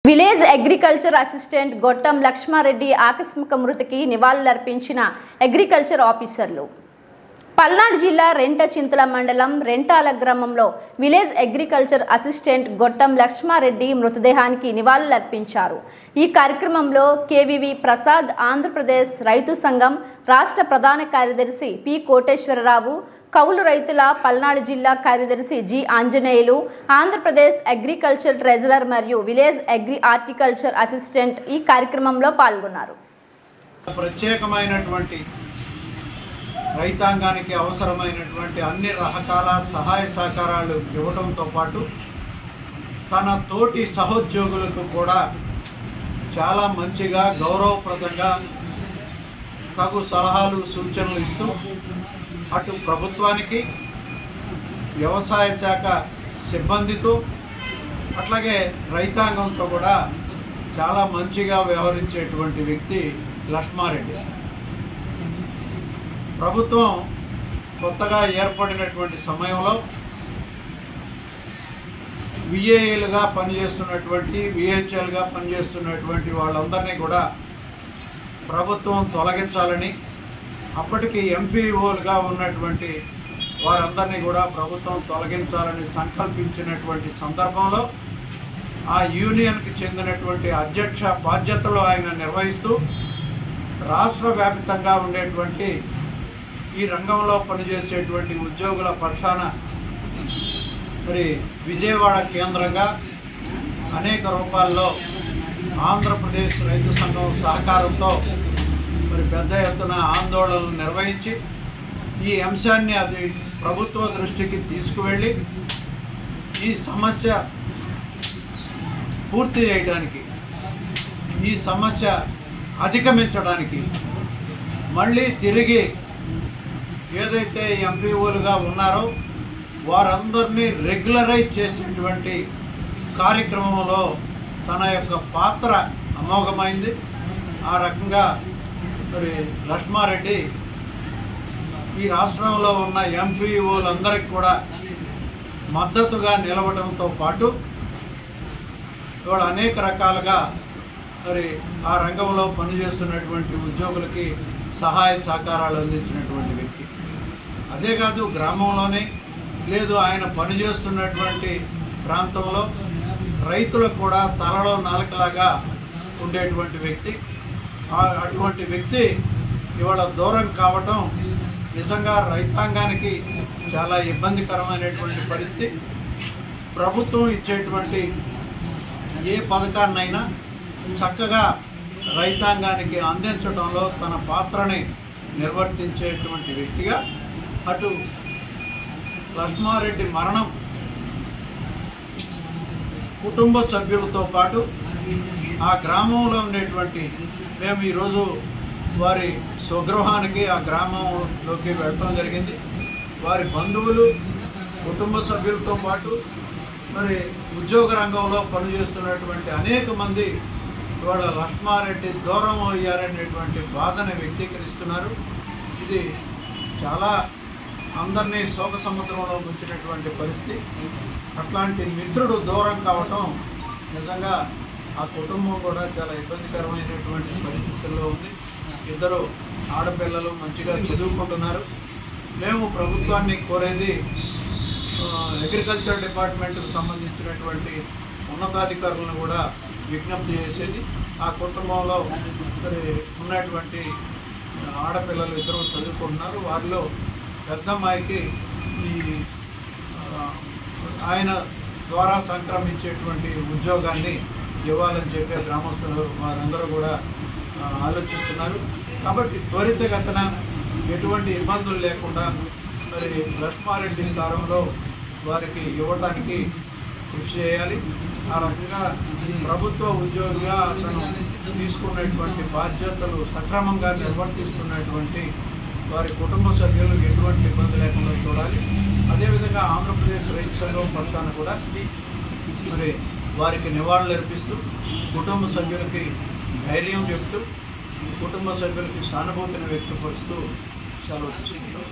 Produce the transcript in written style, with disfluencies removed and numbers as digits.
Village agriculture assistant గొట్టం లక్ష్మారెడ్డి ఆకస్మిక మృతికి నివాళులర్పించిన అగ్రికల్చర్ ఆఫీసర్లు. పల్నాడు జిల్లా రెంటచింతల మండలం రెంటాల గ్రామంలో విలేజ్ అగ్రికల్చర్ అసిస్టెంట్ గొట్టం లక్ష్మారెడ్డి మృతదేహానికి నివాళులర్పించారు. ఈ కార్యక్రమంలో కేవీవి ప్రసాద్, ఆంధ్రప్రదేశ్ రైతు సంఘం రాష్ట్ర ప్రధాన కార్యదర్శి పి కోటేశ్వరరావు, కౌలు రైతుల పల్నాడు జిల్లా కార్యదర్శి G Anjaneyulu, Andhra Pradesh agriculture treasurer మరియు విలేజ్ అగ్రి హార్టికల్చర్ అసిస్టెంట్ ఈ కార్యక్రమంలో పాల్గొన్నారు. ప్రత్యేకమైనటువంటి రైతాంగానికి అవసరమైనటువంటి అన్ని రకాల సహాయ సహకారాలు ఇవ్వడంతో పాటు తన తోటి సహోద్యోగులకు కూడా చాలా మంచిగా గౌరవప్రదంగా తగు సలహాలు సూచనలు ఇస్తూ అటు ప్రభుత్వానికి, వ్యవసాయ శాఖ సిబ్బందితో, అట్లాగే రైతాంగంతో కూడా చాలా మంచిగా వ్యవహరించేటువంటి వ్యక్తి లక్ష్మారెడ్డి. ప్రభుత్వం కొత్తగా ఏర్పడినటువంటి సమయంలో విఏఏలుగా పనిచేస్తున్నటువంటి, విహెచ్ఎల్గా పనిచేస్తున్నటువంటి వాళ్ళందరినీ కూడా ప్రభుత్వం తొలగించాలని, అప్పటికి ఎంపీఓలుగా ఉన్నటువంటి వారందరినీ కూడా ప్రభుత్వం తొలగించాలని సంకల్పించినటువంటి సందర్భంలో ఆ యూనియన్కి చెందినటువంటి అధ్యక్ష బాధ్యతలు ఆయన నిర్వహిస్తూ రాష్ట్ర వ్యాప్తంగా ఉండేటువంటి ఈ రంగంలో పనిచేసేటువంటి ఉద్యోగుల పక్షాన మరి విజయవాడ కేంద్రంగా అనేక రూపాల్లో ఆంధ్రప్రదేశ్ రైతు సంఘం సహకారంతో మరి పెద్ద ఎత్తున ఆందోళనలు నిర్వహించి ఈ అంశాన్ని అది ప్రభుత్వ దృష్టికి తీసుకువెళ్ళి ఈ సమస్య పూర్తి చేయడానికి, ఈ సమస్య అధిగమించడానికి మళ్ళీ తిరిగి ఏదైతే ఎంపీఓలుగా ఉన్నారో వారందరినీ రెగ్యులరైజ్ చేసినటువంటి కార్యక్రమంలో తన యొక్క పాత్ర అమోఘమైంది. ఆ రకంగా మరి లక్ష్మారెడ్డి ఈ రాష్ట్రంలో ఉన్న ఎంపీఓలందరికీ కూడా మద్దతుగా నిలవడంతో పాటు ఇవాళ అనేక రకాలుగా మరి ఆ రంగంలో పనిచేస్తున్నటువంటి ఉద్యోగులకి సహాయ సహకారాలు అందించినటువంటి వ్యక్తి. అదే కాదు, గ్రామంలోనే లేదు ఆయన పనిచేస్తున్నటువంటి ప్రాంతంలో రైతులకు కూడా తలలో నాలుకలాగా ఉండేటువంటి వ్యక్తి. అటువంటి వ్యక్తి ఇవాళ దూరం కావటం నిజంగా రైతాంగానికి చాలా ఇబ్బందికరమైనటువంటి పరిస్థితి. ప్రభుత్వం ఇచ్చేటువంటి ఏ పథకాన్నైనా చక్కగా రైతాంగానికి అందించడంలో తన పాత్రని నిర్వర్తించేటువంటి వ్యక్తిగా అటు లక్ష్మారెడ్డి మరణం కుటుంబ సభ్యులతో పాటు ఆ గ్రామంలో ఉండేటువంటి, మేము ఈరోజు వారి స్వగృహానికి ఆ గ్రామంలోకి వెళ్ళడం జరిగింది. వారి బంధువులు, కుటుంబ సభ్యులతో పాటు మరి ఉద్యోగ రంగంలో పనిచేస్తున్నటువంటి అనేక మంది ఇవాళ లక్ష్మారెడ్డి దూరం అయ్యారనేటువంటి బాధను వ్యక్తీకరిస్తున్నారు. ఇది చాలా అందరినీ శోక సముద్రంలో ముంచినటువంటి పరిస్థితి. అట్లాంటి మిత్రుడు దూరం కావటం నిజంగా ఆ కుటుంబం కూడా చాలా ఇబ్బందికరమైనటువంటి పరిస్థితుల్లో ఉంది. ఇద్దరు ఆడపిల్లలు మంచిగా చదువుకుంటున్నారు. మేము ప్రభుత్వాన్ని కోరేది, అగ్రికల్చర్ డిపార్ట్మెంట్కు సంబంధించినటువంటి ఉన్నతాధికారులను కూడా విజ్ఞప్తి చేసేది, ఆ కుటుంబంలో మరి ఉన్నటువంటి ఆడపిల్లలు ఇద్దరు చదువుకుంటున్నారు. వారిలో పెద్దమ్మాయికి ఈ ఆయన ద్వారా సంక్రమించేటువంటి ఉద్యోగాన్ని ఇవ్వాలని చెప్పే గ్రామస్తులు వారందరూ కూడా ఆలోచిస్తున్నారు. కాబట్టి త్వరితగతిన ఎటువంటి ఇబ్బందులు లేకుండా మరి లక్ష్మారెడ్డి స్థానంలో వారికి ఇవ్వడానికి కృషి చేయాలి. ఆ రకంగా ప్రభుత్వ ఉద్యోగిగా తను తీసుకున్నటువంటి బాధ్యతలు సక్రమంగా నిర్వర్తిస్తున్నటువంటి వారి కుటుంబ సభ్యులకు ఎటువంటి ఇబ్బంది లేకుండా చూడాలి. అదేవిధంగా ఆంధ్రప్రదేశ్ రైతు సంఘం పక్షాన కూడా మరి వారికి నివాళులు అర్పిస్తూ, కుటుంబ సభ్యులకి ధైర్యం చెప్తూ, కుటుంబ సభ్యులకి సానుభూతిని వ్యక్తపరుస్తూ సెలవు తీసుకుంటాం.